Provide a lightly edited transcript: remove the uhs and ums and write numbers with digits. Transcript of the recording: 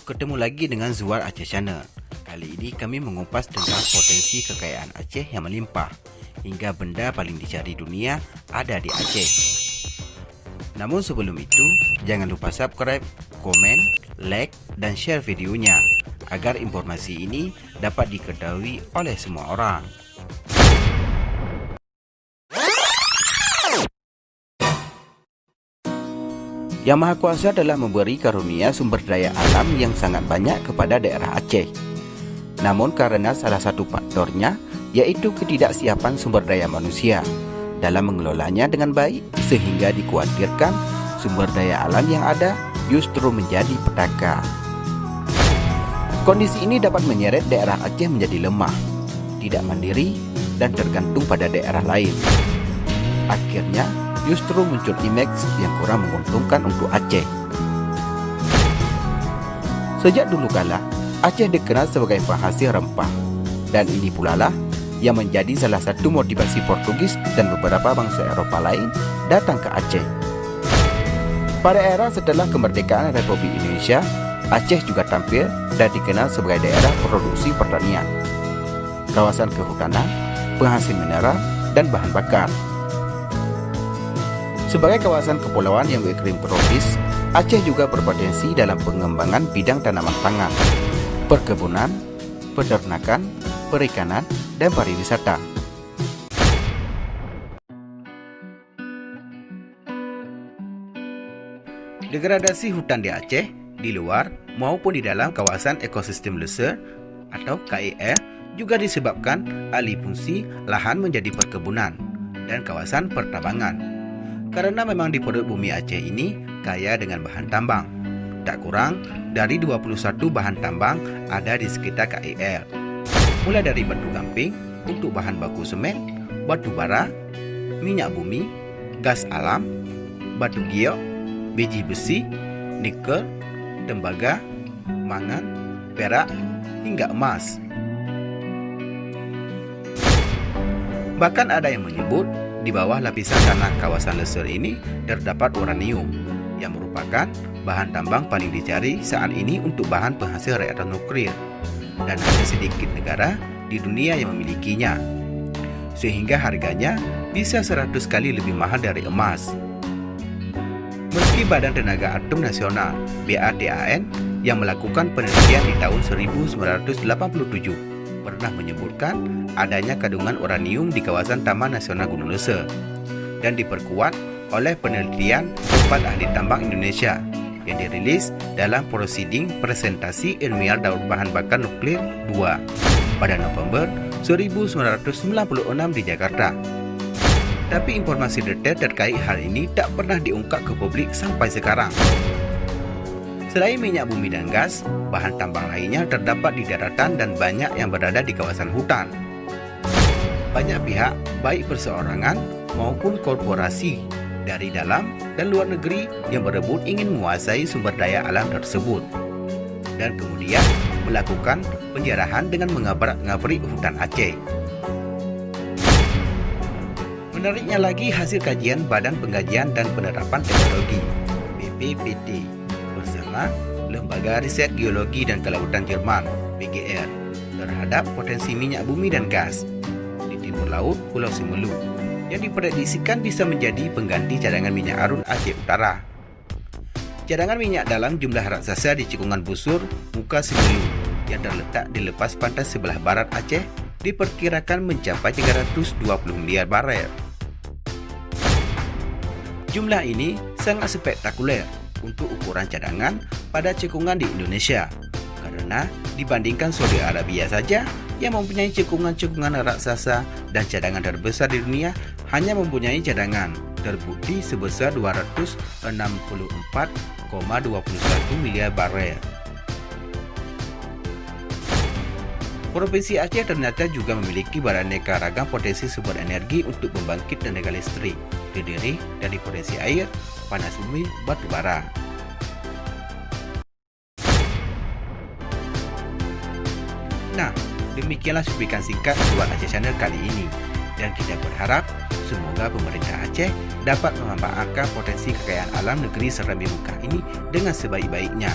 Ketemu lagi dengan Zuar Aceh Channel. Kali ini kami mengupas tentang potensi kekayaan Aceh yang melimpah, hingga benda paling dicari dunia ada di Aceh. Namun sebelum itu, jangan lupa subscribe, komen, like, dan share videonya agar informasi ini dapat diketahui oleh semua orang. Yang Maha Kuasa telah memberi karunia sumber daya alam yang sangat banyak kepada daerah Aceh. Namun karena salah satu faktornya yaitu ketidaksiapan sumber daya manusia dalam mengelolanya dengan baik, sehingga dikhawatirkan sumber daya alam yang ada justru menjadi petaka. Kondisi ini dapat menyeret daerah Aceh menjadi lemah, tidak mandiri, dan tergantung pada daerah lain. Akhirnya justru muncul image yang kurang menguntungkan untuk Aceh. Sejak dulu kala, Aceh dikenal sebagai penghasil rempah, dan ini pula lah yang menjadi salah satu motivasi Portugis dan beberapa bangsa Eropa lain datang ke Aceh. Pada era setelah kemerdekaan Republik Indonesia, Aceh juga tampil dan dikenal sebagai daerah produksi pertanian, kawasan kehutanan, penghasil mineral, dan bahan bakar. Sebagai kawasan kepulauan yang beriklim tropis, Aceh juga berpotensi dalam pengembangan bidang tanaman pangan, perkebunan, peternakan, perikanan, dan pariwisata. Degradasi hutan di Aceh, di luar maupun di dalam kawasan ekosistem lesser atau KEL, juga disebabkan alih fungsi lahan menjadi perkebunan dan kawasan pertambangan. Karena memang di perut bumi Aceh ini kaya dengan bahan tambang. Tak kurang dari 21 bahan tambang ada di sekitar KEL. Mulai dari batu gamping untuk bahan baku semen, batu bara, minyak bumi, gas alam, batu giok, biji besi, nikel, tembaga, mangan, perak, hingga emas. Bahkan ada yang menyebut di bawah lapisan tanah kawasan lesser ini terdapat uranium, yang merupakan bahan tambang paling dicari saat ini untuk bahan penghasil reaktor nuklir, dan hanya sedikit negara di dunia yang memilikinya, sehingga harganya bisa 100 kali lebih mahal dari emas. Meski Badan Tenaga Atom Nasional (BATAN) yang melakukan penelitian di tahun 1987 pernah menyebutkan adanya kandungan uranium di kawasan Taman Nasional Gunung Lesser, dan diperkuat oleh penelitian 4 ahli tambang Indonesia yang dirilis dalam Proceeding Presentasi Ilmiah Daur Bahan Bakar Nuklir 2 pada November 1996 di Jakarta. Tapi informasi detail terkait hal ini tak pernah diungkap ke publik sampai sekarang. Selain minyak bumi dan gas, bahan tambang lainnya terdapat di daratan dan banyak yang berada di kawasan hutan. Banyak pihak, baik perseorangan maupun korporasi dari dalam dan luar negeri yang berebut ingin menguasai sumber daya alam tersebut, dan kemudian melakukan penjarahan dengan mengabrak-ngabrik hutan Aceh. Menariknya lagi, hasil kajian Badan Pengkajian dan Penerapan Teknologi (BPPT) bersama Lembaga Riset Geologi dan Kelautan Jerman (BGR) terhadap potensi minyak bumi dan gas di timur laut Pulau Simelu yang diprediksikan bisa menjadi pengganti cadangan minyak Arun Aceh Utara. Cadangan minyak dalam jumlah raksasa di Cekungan Busur, Muka Simelu yang terletak di lepas pantai sebelah barat Aceh diperkirakan mencapai 320 miliar barel. Jumlah ini sangat spektakuler untuk ukuran cadangan pada cekungan di Indonesia, karena dibandingkan Saudi Arabia saja yang mempunyai cekungan-cekungan raksasa dan cadangan terbesar di dunia hanya mempunyai cadangan terbukti sebesar 264,21 miliar barel. Provinsi Aceh ternyata juga memiliki beraneka ragam potensi sumber energi untuk membangkit tenaga listrik, terdiri dari potensi air, panas bumi, batu bara. Nah, demikianlah cuplikan singkat Zuar Aceh Channel kali ini, dan kita berharap semoga pemerintah Aceh dapat memanfaatkan potensi kekayaan alam negeri serambi muka ini dengan sebaik-baiknya.